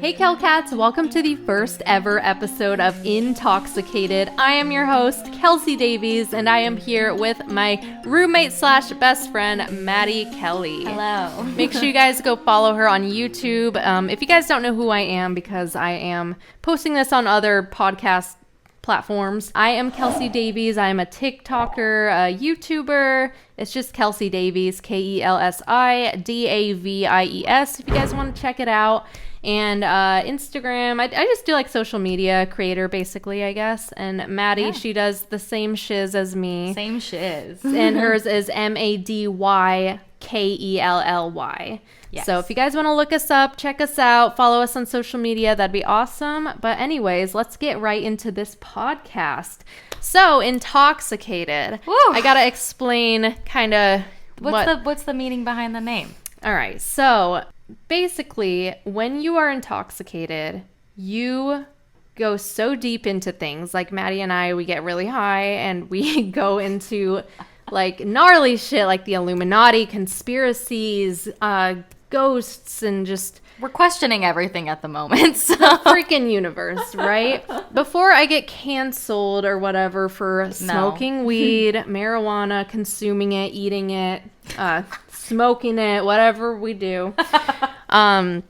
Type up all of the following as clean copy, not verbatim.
Hey Kel Kats, welcome to the first ever episode of Intalkxicated. I am your host, Kelsi Davies, and I am here with my roommate slash best friend, Mady Kelly. Hello. Make sure you guys go follow her on YouTube. If you guys don't know who I am, because I am posting this on other podcast platforms, I am Kelsi Davies. I am a TikToker, a YouTuber. It's just Kelsi Davies, KelsiDavies. If you guys want to check it out. And Instagram, I just do like social media creator basically, I guess. And Mady, she does the same shiz as me. Same shiz. And hers is MadyKelly. Yes. So if you guys want to look us up, check us out, follow us on social media, that'd be awesome. But anyways, let's get right into this podcast. So, Intalkxicated. Woo. I gotta explain kind of What's the meaning behind the name? All right, so basically, when you are intoxicated, you go so deep into things. Like Mady and I, we get really high and we go into like gnarly shit like the Illuminati, conspiracies, ghosts, and just We're questioning everything at the moment. So. freaking universe, right? Before I get canceled or whatever for smoking weed, marijuana, consuming it, eating it, smoking it, whatever we do. I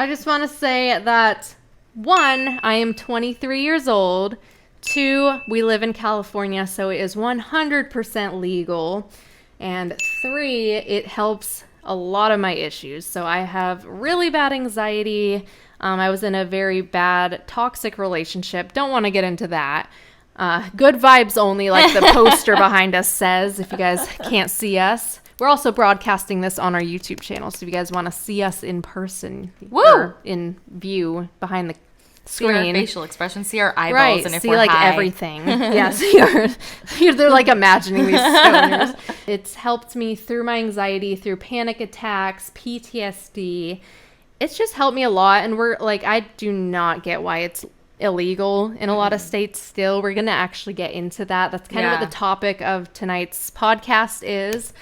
just want to say that 1, I am 23 years old. 2, we live in California, so it is 100% legal. And 3, it helps a lot of my issues. So I have really bad anxiety. I was in a very bad toxic relationship. Don't want to get into that. Good vibes only, like the poster behind us says, if you guys can't see us. We're also broadcasting this on our YouTube channel, so if you guys want to see us in person, or in view behind the screen. See our facial expressions, see our eyeballs, right, and if see we're like high. Everything. Yes, they're like imagining these stoners. It's helped me through my anxiety, through panic attacks, PTSD. It's just helped me a lot, and we're like, I do not get why it's illegal in a lot of states still. We're gonna actually get into that. That's kind of what the topic of tonight's podcast is.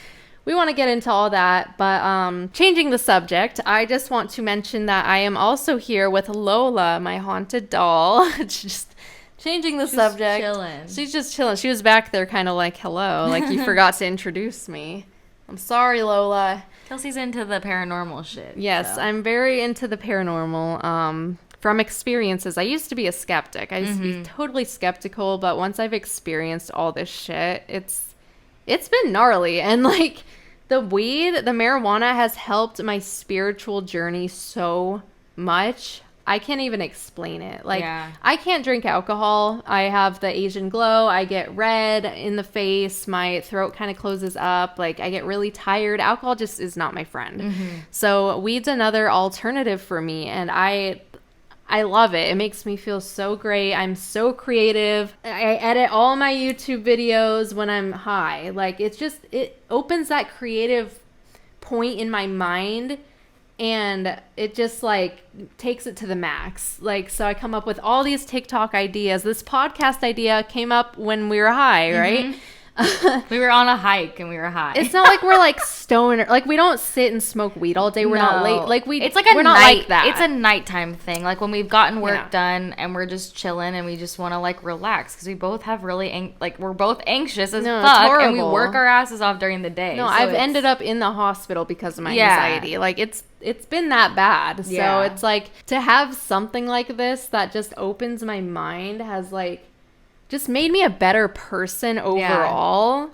We want to get into all that, but changing the subject, I just want to mention that I am also here with Lola, my haunted doll. Just changing the subject. Chilling. She's just chilling. She was back there kind of like, hello, like you forgot to introduce me. I'm sorry, Lola. Kelsi's into the paranormal shit. Yes, so. I'm very into the paranormal. From experiences, I used to be a skeptic. I used to be totally skeptical, but once I've experienced all this shit, it's been gnarly. And like the weed, the marijuana has helped my spiritual journey so much. I can't even explain it. Like I can't drink alcohol. I have the Asian glow. I get red in the face. My throat kind of closes up. Like I get really tired. Alcohol just is not my friend. So weed's another alternative for me. And I love it. It makes me feel so great. I'm so creative. I edit all my YouTube videos when I'm high. Like it opens that creative point in my mind, and it just like takes it to the max. Like, so I come up with all these TikTok ideas. This podcast idea came up when we were high, right? We were on a hike and we were high. It's not like we're like stoner. Like we don't sit and smoke weed all day. We're not late. Like it's like we're not like that. It's a nighttime thing. Like when we've gotten work done and we're just chilling and we just want to like relax because we both have really we're both anxious as fuck and we work our asses off during the day. No, so I've ended up in the hospital because of my anxiety. Like it's been that bad. So it's like to have something like this that just opens my mind has like just made me a better person overall.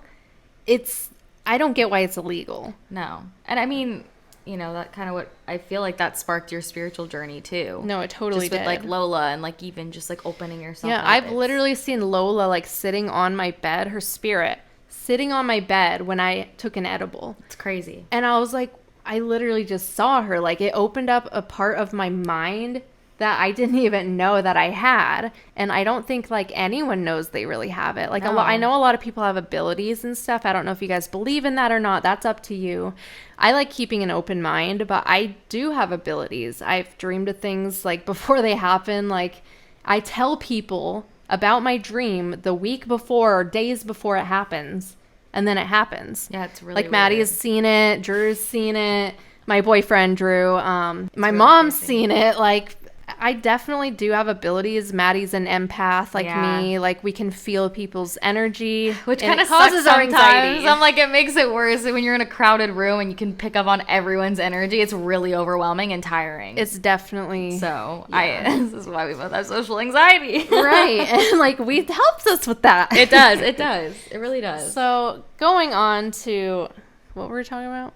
I don't get why it's illegal. No. And I mean, you know, that kind of what I feel like that sparked your spiritual journey too. No, it totally just did. with like Lola and like even just like opening yourself up. I've literally seen Lola like sitting on my bed, her spirit sitting on my bed when I took an edible. It's crazy. And I was like, I literally just saw her. Like it opened up a part of my mind that I didn't even know that I had. And I don't think like anyone knows they really have it. Like I know a lot of people have abilities and stuff. I don't know if you guys believe in that or not. That's up to you. I like keeping an open mind, but I do have abilities. I've dreamed of things like before they happen. Like I tell people about my dream the week before or days before it happens. And then it happens. Yeah, it's really like Maddie has seen it. Drew's seen it. My boyfriend Drew. My mom's seen it. Like I definitely do have abilities. Maddie's an empath like me. Like, we can feel people's energy, which kind of causes our anxiety. I'm like, it makes it worse when you're in a crowded room and you can pick up on everyone's energy. It's really overwhelming and tiring. It's definitely so. This is why we both have social anxiety, right? And like, weed helps us with that. It does. It does. It really does. So going on to what were we talking about?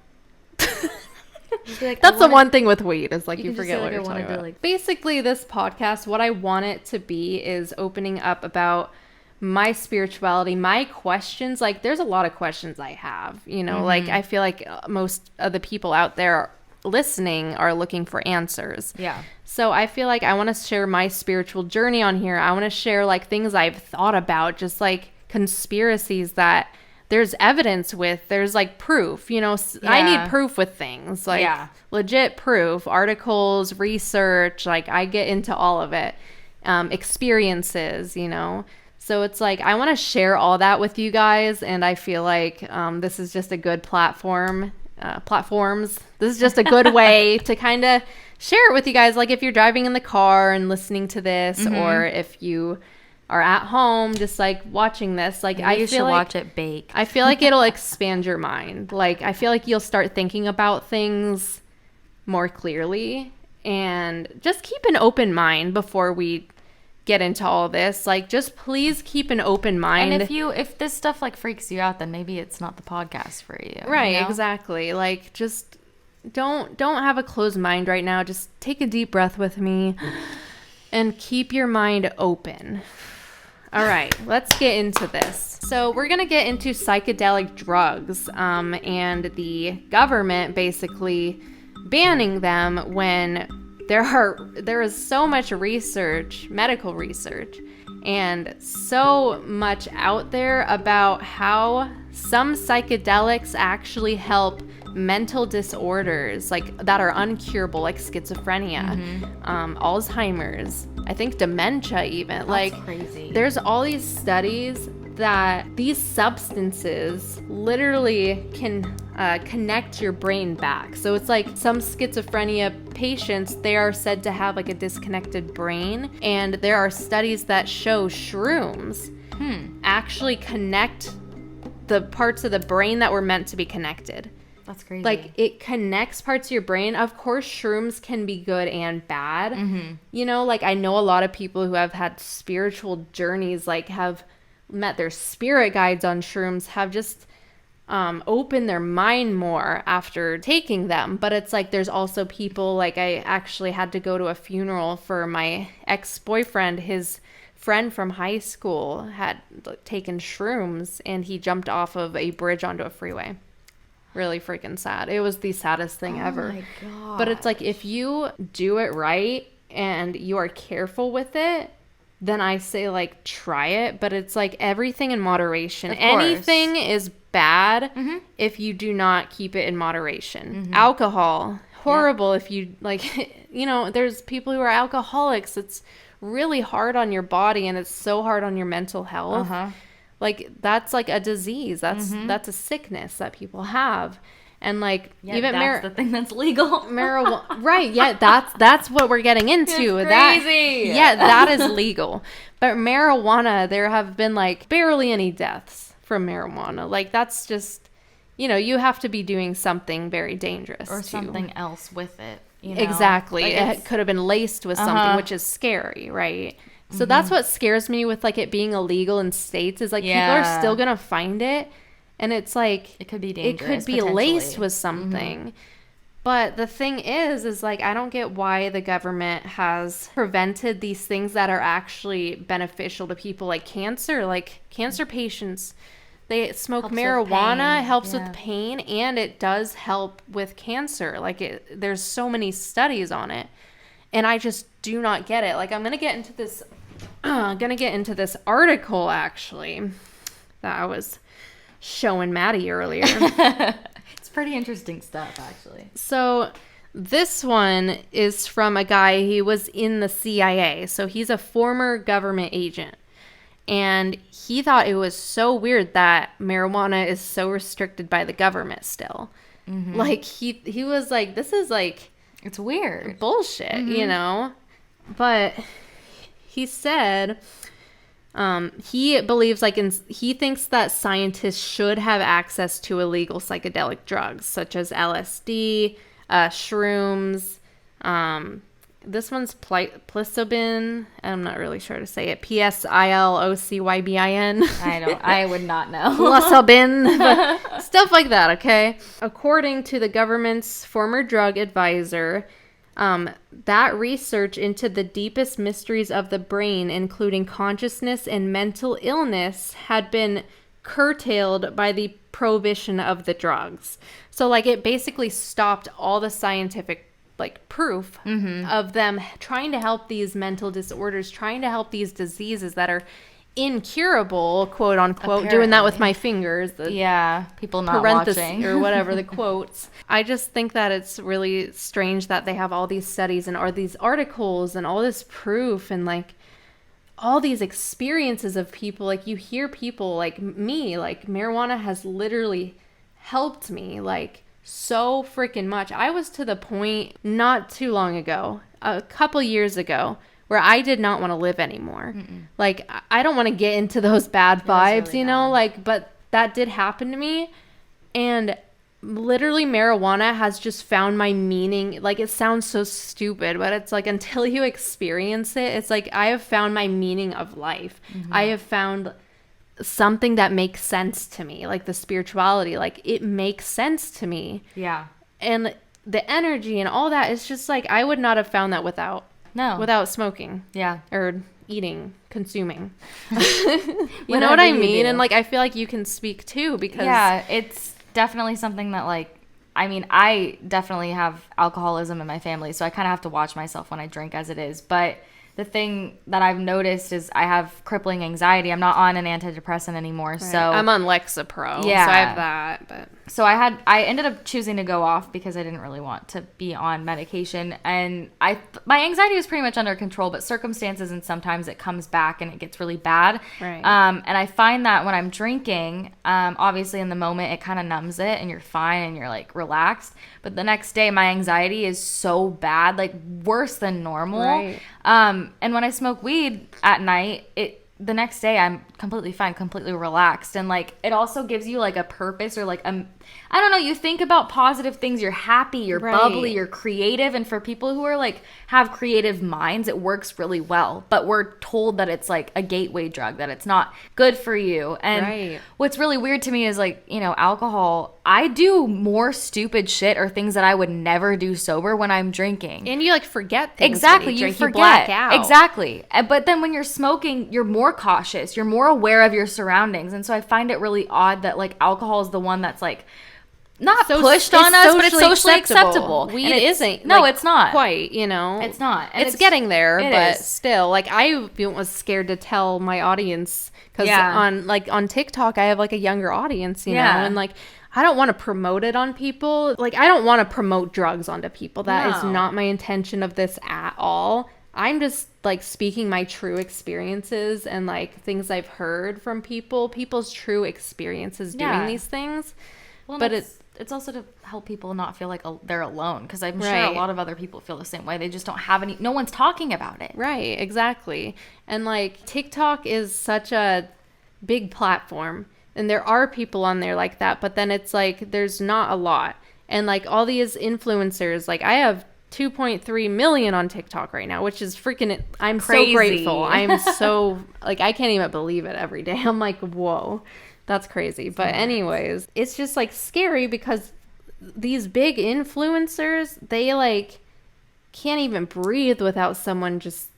Like, that's the one thing with weed is like you forget what you're talking about. like... Basically, this podcast, what I want it to be is opening up about my spirituality, my questions. Like, there's a lot of questions I have, you know, like I feel like most of the people out there listening are looking for answers. Yeah. So I feel like I want to share my spiritual journey on here. I want to share like things I've thought about, just like conspiracies that there's evidence with. There's like proof, you know. I need proof with things, like legit proof, articles, research. Like, I get into all of it, experiences, you know. So it's like I want to share all that with you guys, and I feel like this is just a good platforms. This is just a good way to kind of share it with you guys. Like, if you're driving in the car and listening to this, or if you are at home just like watching this, like, I should watch it bake. I feel like it'll expand your mind. Like, I feel like you'll start thinking about things more clearly, and just keep an open mind before we get into all this. Like, just please keep an open mind. And if this stuff like freaks you out, then maybe it's not the podcast for you. Right, you know? Exactly. Like, just don't have a closed mind right now. Just take a deep breath with me and keep your mind open. All right, let's get into this. So we're going to get into psychedelic drugs, and the government basically banning them when there is so much research, medical research, and so much out there about how some psychedelics actually help mental disorders like that are uncurable, like schizophrenia, Alzheimer's, I think dementia even. That's like crazy. There's all these studies that these substances literally can connect your brain back. So it's like some schizophrenia patients, they are said to have like a disconnected brain, and there are studies that show shrooms actually connect the parts of the brain that were meant to be connected. That's crazy. Like, it connects parts of your brain. Of course, shrooms can be good and bad. You know, like, I know a lot of people who have had spiritual journeys, like, have met their spirit guides on shrooms, have just opened their mind more after taking them. But it's like, there's also people, like, I actually had to go to a funeral for my ex-boyfriend. His friend from high school had taken shrooms, and he jumped off of a bridge onto a freeway. Really freaking sad. It was the saddest thing ever. Oh my God. But it's like, if you do it right and you are careful with it, then I say, like, try it. But it's like everything in moderation. Anything is bad if you do not keep it in moderation. Alcohol, horrible if you, like, you know, there's people who are alcoholics. It's really hard on your body, and it's so hard on your mental health. Like, that's like a disease. That's a sickness that people have. And like, even that's the thing that's legal. Marijuana, right? Yeah, that's what we're getting into. It's crazy. That is legal. But marijuana, there have been like barely any deaths from marijuana. Like, that's just, you know, you have to be doing something very dangerous or something else with it. You know? Exactly. Like, it could have been laced with something, which is scary, right? So that's what scares me with like it being illegal in states, is like people are still gonna find it, and it's like it could be dangerous. It could be laced with something. But the thing is like, I don't get why the government has prevented these things that are actually beneficial to people, like cancer. Like, cancer patients, they smoke marijuana, helps with pain, and it does help with cancer. Like, there's so many studies on it, and I just do not get it. Like, I'm gonna get into this article actually that I was showing Mady earlier. It's pretty interesting stuff, actually. So this one is from a guy, he was in the CIA, so he's a former government agent, and he thought it was so weird that marijuana is so restricted by the government still. Like, he was like, this is like, it's weird bullshit, you know. But he said he believes he thinks that scientists should have access to illegal psychedelic drugs such as LSD, shrooms. This one's psilocybin. I'm not really sure to say it. Psilocybin. I would not know. Psilocybin. Stuff like that, okay? According to the government's former drug advisor, that research into the deepest mysteries of the brain, including consciousness and mental illness, had been curtailed by the prohibition of the drugs. So, it basically stopped all the scientific proof of them trying to help these mental disorders, trying to help these diseases that are incurable, quote unquote. Apparently. Doing that with my fingers. People not watching. Or whatever the quotes. I just think that it's really strange that they have all these studies and all these articles and all this proof and all these experiences of people. You hear people like me, marijuana has literally helped me so freaking much. I was to the point not too long ago, a couple years ago, where I did not want to live anymore. I don't want to get into those bad vibes, really, you know, but that did happen to me. And literally marijuana has just found my meaning. It sounds so stupid, but it's until you experience it, it's I have found my meaning of life. I have found something that makes sense to me, the spirituality, it makes sense to me. Yeah. And the energy and all that is just I would not have found that without smoking. Yeah. Or eating, consuming. You know what I mean? And I feel you can speak too, because it's definitely something that I definitely have alcoholism in my family, so I kind of have to watch myself when I drink as it is. But the thing that I've noticed is I have crippling anxiety. I'm not on an antidepressant anymore. Right. So I'm on Lexapro. Yeah. So I have that. But so I ended up choosing to go off because I didn't really want to be on medication. And my anxiety was pretty much under control, but circumstances and sometimes it comes back and it gets really bad. Right. And I find that when I'm drinking, obviously in the moment it kind of numbs it and you're fine and you're relaxed. But the next day my anxiety is so bad, worse than normal. Right. And when I smoke weed at night, the next day I'm completely fine, completely relaxed. And it also gives you a purpose or I don't know, you think about positive things, you're happy, you're bubbly, you're creative. And for people who are have creative minds, it works really well. But we're told that it's a gateway drug, that it's not good for you. And what's really weird to me is alcohol, I do more stupid shit or things that I would never do sober when I'm drinking. And you forget things. Exactly. You forget. Black out. Exactly. But then when you're smoking, you're more cautious. You're more aware of your surroundings. And so I find it really odd that alcohol is the one that's not pushed on us, but it's socially acceptable. Weed isn't. No, it's not. Quite, you know. It's not. And it's getting there, but is. Still. I was scared to tell my audience because on TikTok, I have a younger audience, you know, and I don't want to promote it on people. I don't want to promote drugs onto people. That is not my intention of this at all. I'm just speaking my true experiences and things I've heard from people's true experiences doing these things. Well, but it's also to help people not feel like they're alone, because I'm sure a lot of other people feel the same way. They just don't have no one's talking about it. Right, exactly. And TikTok is such a big platform, and there are people on there like that, but then it's there's not a lot. And all these influencers, I have 2.3 million on TikTok right now, which is freaking, I'm crazy. So grateful. I'm so, I can't even believe it every day. I'm whoa. That's crazy. But anyways, it's just scary because these big influencers, they can't even breathe without someone just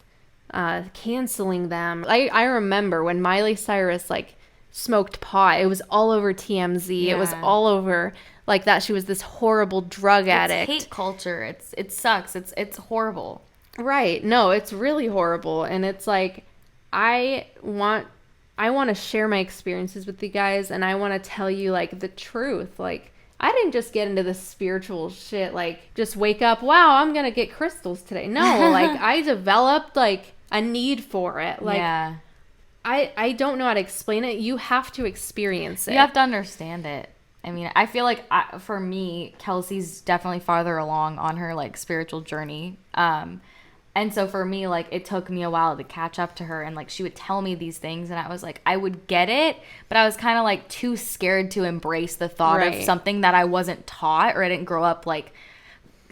canceling them. I remember when Miley Cyrus smoked pot, it was all over TMZ. It was all over that she was this horrible drug addict. It's hate culture. It sucks. It's horrible. Right. No, it's really horrible. And it's I want to share my experiences with you guys, and I want to tell you the truth. I didn't just get into this spiritual shit just wake up, wow, I'm gonna get crystals today. No, I developed a need for it. I don't know how to explain it. You have to experience it. You have to understand it. I mean, I feel for me, Kelsi's definitely farther along on her spiritual journey. And so for me, like, it took me a while to catch up to her. And, like, she would tell me these things. And I was like, I would get it. But I was kind of, like, too scared to embrace the thought of something that I wasn't taught or I didn't grow up, like,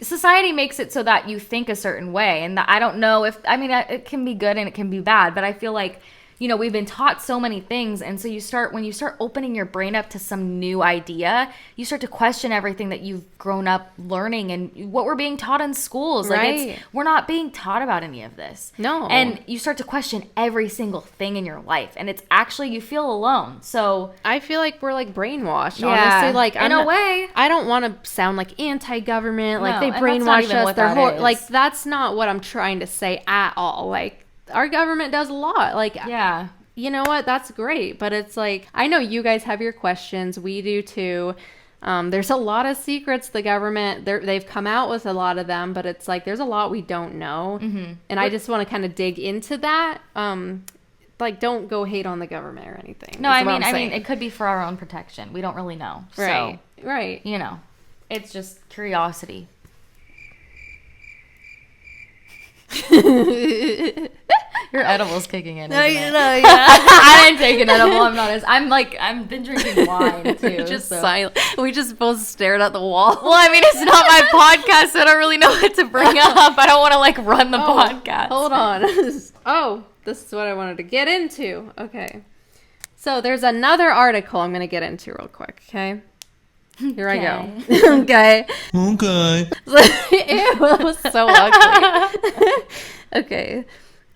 society makes it so that you think a certain way. And I don't know if, I mean, it can be good and it can be bad. But I feel like, you know, we've been taught so many things. And so when you start opening your brain up to some new idea, you start to question everything that you've grown up learning and what we're being taught in schools. Like, we're not being taught about any of this. No. And you start to question every single thing in your life. And it's actually, you feel alone. So I feel like we're like brainwashed, honestly. Like, in a way. I don't want to sound like anti-government. Like, they and brainwash that's not even us. what that is. Like, that's not what I'm trying to say at all. Like, our government does a lot. Like, you know what? That's great. But it's like, I know you guys have your questions. We do too. There's a lot of secrets the government, they've come out with a lot of them, but it's like, there's a lot we don't know. Mm-hmm. And I just want to kind of dig into that. Like, don't go hate on the government or anything. No, I mean, it could be for our own protection. We don't really know. Right. So, right. You know, it's just curiosity. Your edible's kicking in. No, isn't it? no, yeah. I didn't take an edible. I've been drinking wine too. Just silent. We just both stared at the wall. Well, I mean, it's not my podcast, so I don't really know what to bring up. I don't want to like run the podcast. Hold on. Oh, this is what I wanted to get into. Okay. So there's another article I'm going to get into real quick. Okay. Here I go. Okay. Okay. Ew, that was so ugly. Okay.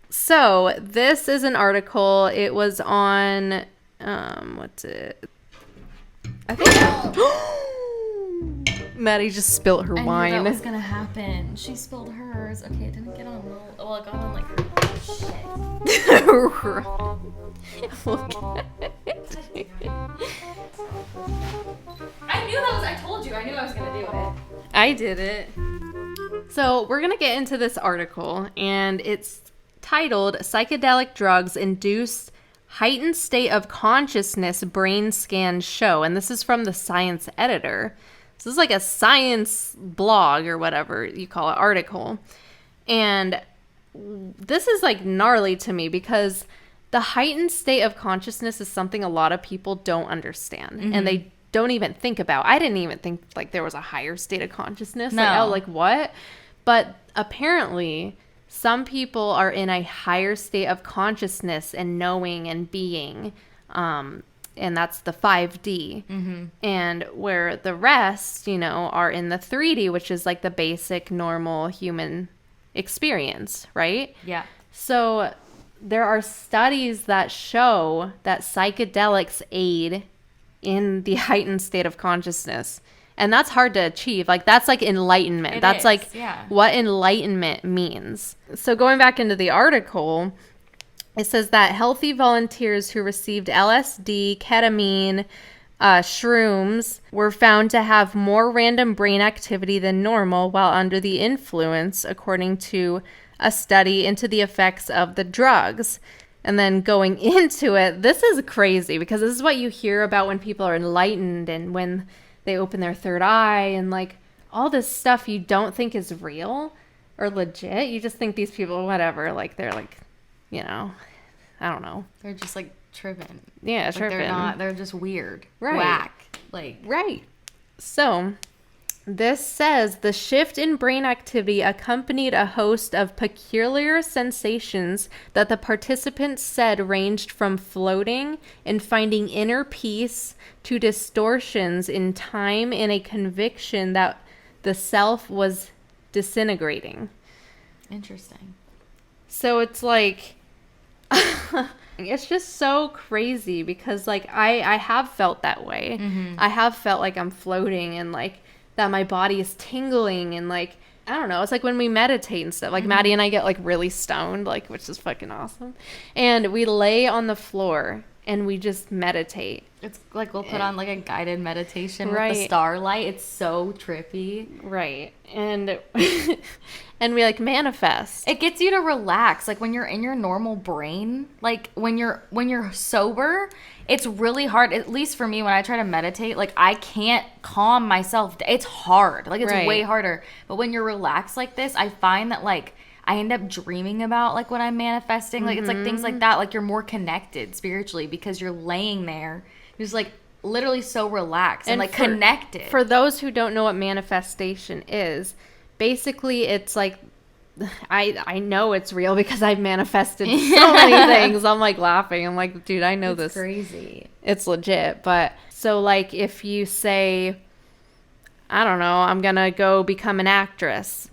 So this is an article. It was on, what's it? I think Mady just spilled her wine. I knew that was going to happen. She spilled hers. Okay, it didn't get on. Well, it got on like her. I told you. I knew I was going to do it. I did it. So we're going to get into this article, and it's titled Psychedelic Drugs Induce Heightened State of Consciousness Brain Scan Show. And this is from the Science Editor. This is like a science blog or whatever you call it, article. And this is like gnarly to me because the heightened state of consciousness is something a lot of people don't understand. Mm-hmm. And they don't even think about. I didn't even think like there was a higher state of consciousness. No. Like, oh, like what? But apparently some people are in a higher state of consciousness and knowing and being. And that's the 5D. Mm-hmm. And where the rest, you know, are in the 3D, which is like the basic normal human experience, right? Yeah. So there are studies that show that psychedelics aid in the heightened state of consciousness. And that's hard to achieve. Like, that's like enlightenment. That's what enlightenment means. So going back into the article, it says that healthy volunteers who received LSD, ketamine, shrooms were found to have more random brain activity than normal while under the influence, according to a study into the effects of the drugs. And then going into it, this is crazy because this is what you hear about when people are enlightened and when they open their third eye and like all this stuff you don't think is real or legit. You just think these people, whatever, like they're like, you know, I don't know. They're just like tripping. Yeah, like tripping. They're just weird. Right. Whack. Like. Right. So this says the shift in brain activity accompanied a host of peculiar sensations that the participants said ranged from floating and finding inner peace to distortions in time and a conviction that the self was disintegrating. Interesting. So it's like, it's just so crazy because like I have felt that way. Mm-hmm. I have felt like I'm floating and like that my body is tingling and like, I don't know. It's like when we meditate and stuff. Like Mady and I get like really stoned, like, which is fucking awesome. And we lay on the floor and we just meditate. It's like we'll put on like a guided meditation right. with the starlight. It's so trippy. Right. And and we like manifest. It gets you to relax. Like when you're in your normal brain, like when you're sober, it's really hard. At least for me, when I try to meditate, like I can't calm myself. It's hard. Like it's right. way harder. But when you're relaxed like this, I find that like I end up dreaming about like what I'm manifesting. Like it's like things like that. Like you're more connected spiritually because you're laying there. You're just like literally so relaxed and like connected. For those who don't know what manifestation is, basically it's like, I know it's real because I've manifested so many things. I'm like laughing. I'm like, dude, I know this. It's crazy. It's legit. But so like if you say, I don't know, I'm going to go become an actress.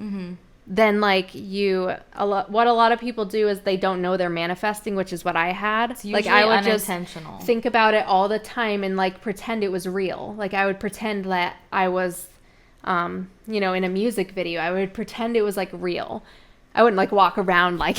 Then like what a lot of people do is they don't know they're manifesting, which is what I had. It's usually like I would just unintentional. think about it all the time and like pretend it was real. Like I would pretend that I was in a music video. I would pretend it was like real. I wouldn't like walk around like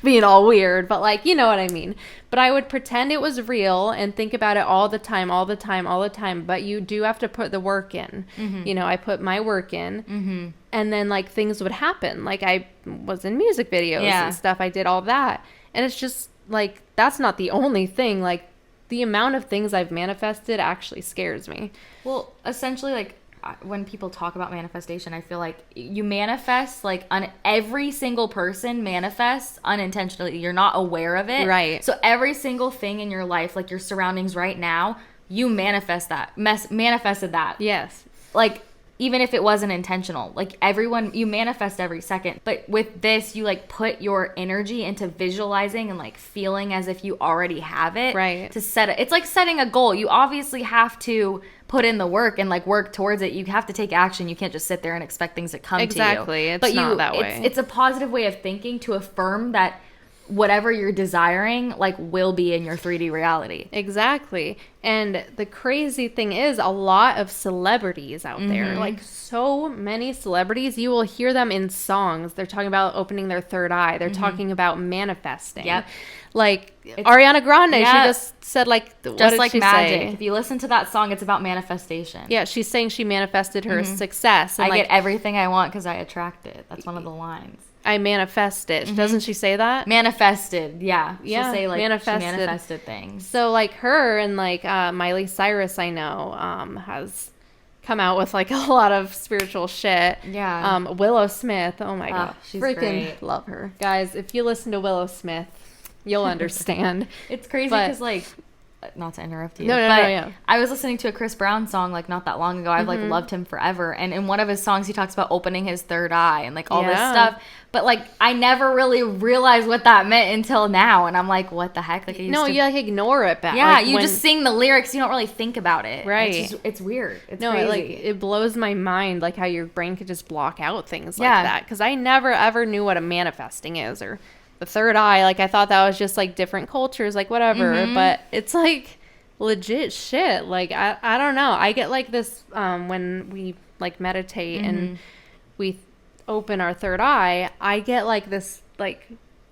being all weird, but like, you know what I mean. But I would pretend it was real and think about it all the time. But you do have to put the work in. I put my work in, and then like things would happen. Like I was in music videos and stuff. I did all that. And it's just like, that's not the only thing. Like the amount of things I've manifested actually scares me. Well, essentially like, when people talk about manifestation, I feel like you manifest, like every single person manifests unintentionally. You're not aware of it. Right. So every single thing in your life, like your surroundings right now, you manifested that. Yes. Like, even if it wasn't intentional, like you manifest every second. But with this, you like put your energy into visualizing and like feeling as if you already have it. Right. To set it. It's like setting a goal. You obviously have to put in the work and like work towards it. You have to take action. You can't just sit there and expect things to come to you. Exactly. It's not that way. It's a positive way of thinking to affirm that whatever you're desiring like will be in your 3D reality. Exactly. And the crazy thing is a lot of celebrities out there, like so many celebrities, you will hear them in songs. They're talking about opening their third eye. They're talking about manifesting. Yep. Like Ariana Grande, she just said like, what just did like she magic. say? If you listen to that song, it's about manifestation. Yeah, she's saying she manifested her success. And I like, get everything I want because I attract it. That's one of the lines. I manifest it. Doesn't she say that? Manifested, yeah. She'll say like manifested. She manifested things. So like her and like Miley Cyrus, I know, has come out with like a lot of spiritual shit. Yeah. Willow Smith, oh my god, she's freaking great. Love her, guys. If you listen to Willow Smith, you'll understand. It's crazy because like, not to interrupt you. No, yeah. I was listening to a Chris Brown song like not that long ago. I've like loved him forever. And in one of his songs, he talks about opening his third eye and like all this stuff. But like, I never really realized what that meant until now. And I'm like, what the heck? Like, you like ignore it back. Yeah, like, you just sing the lyrics. You don't really think about it. Right. It's weird. It's crazy. crazy. It blows my mind like how your brain could just block out things like that. Because I never ever knew what a manifesting is or the third eye. Like I thought that was just like different cultures, like whatever. But it's like legit shit. Like I don't know. I get like this when we like meditate and we open our third eye, I get like this like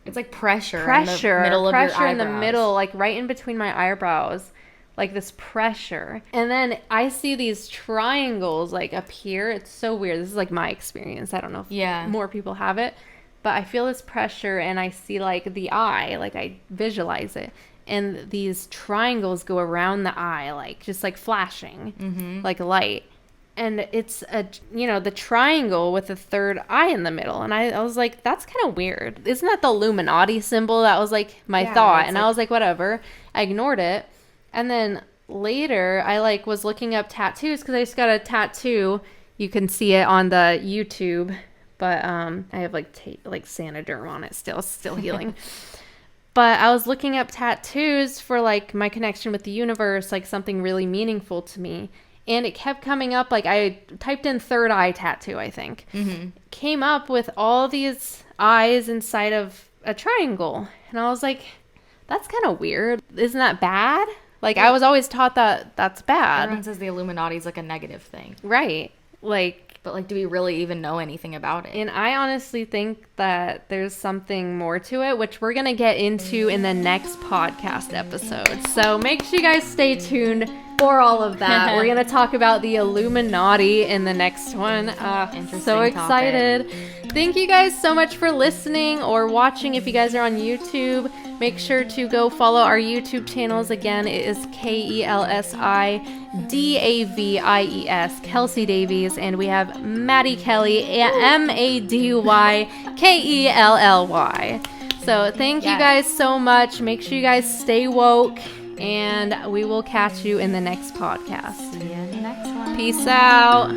it's like pressure in the middle of your eyebrows. In the middle, like right in between my eyebrows, like this pressure. And then I see these triangles like up here. It's so weird. This is like my experience. I don't know if more people have it, but I feel this pressure and I see like the eye, like I visualize it. And these triangles go around the eye, like just like flashing, like light. And it's the triangle with the third eye in the middle. And I was like, that's kind of weird. Isn't that the Illuminati symbol? That was like my thought. And I was like, whatever. I ignored it. And then later I like was looking up tattoos because I just got a tattoo. You can see it on the YouTube. But I have like Sanoderm on it still healing. But I was looking up tattoos for like my connection with the universe, like something really meaningful to me. And it kept coming up, like I typed in third eye tattoo, I think. Came up with all these eyes inside of a triangle. And I was like, that's kind of weird. Isn't that bad? Like I was always taught that that's bad. Everyone says the Illuminati is like a negative thing. Right. But like, do we really even know anything about it? And I honestly think that there's something more to it, which we're going to get into in the next podcast episode. So make sure you guys stay tuned for all of that. We're going to talk about the Illuminati in the next one. So excited. Topic. Thank you guys so much for listening or watching if you guys are on YouTube. Make sure to go follow our YouTube channels. Again, it is KelsiDavies, Kelsi Davies, and we have Mady Kelly, MadyKelly. So thank you guys so much. Make sure you guys stay woke, and we will catch you in the next podcast. See you in the next one. Peace out.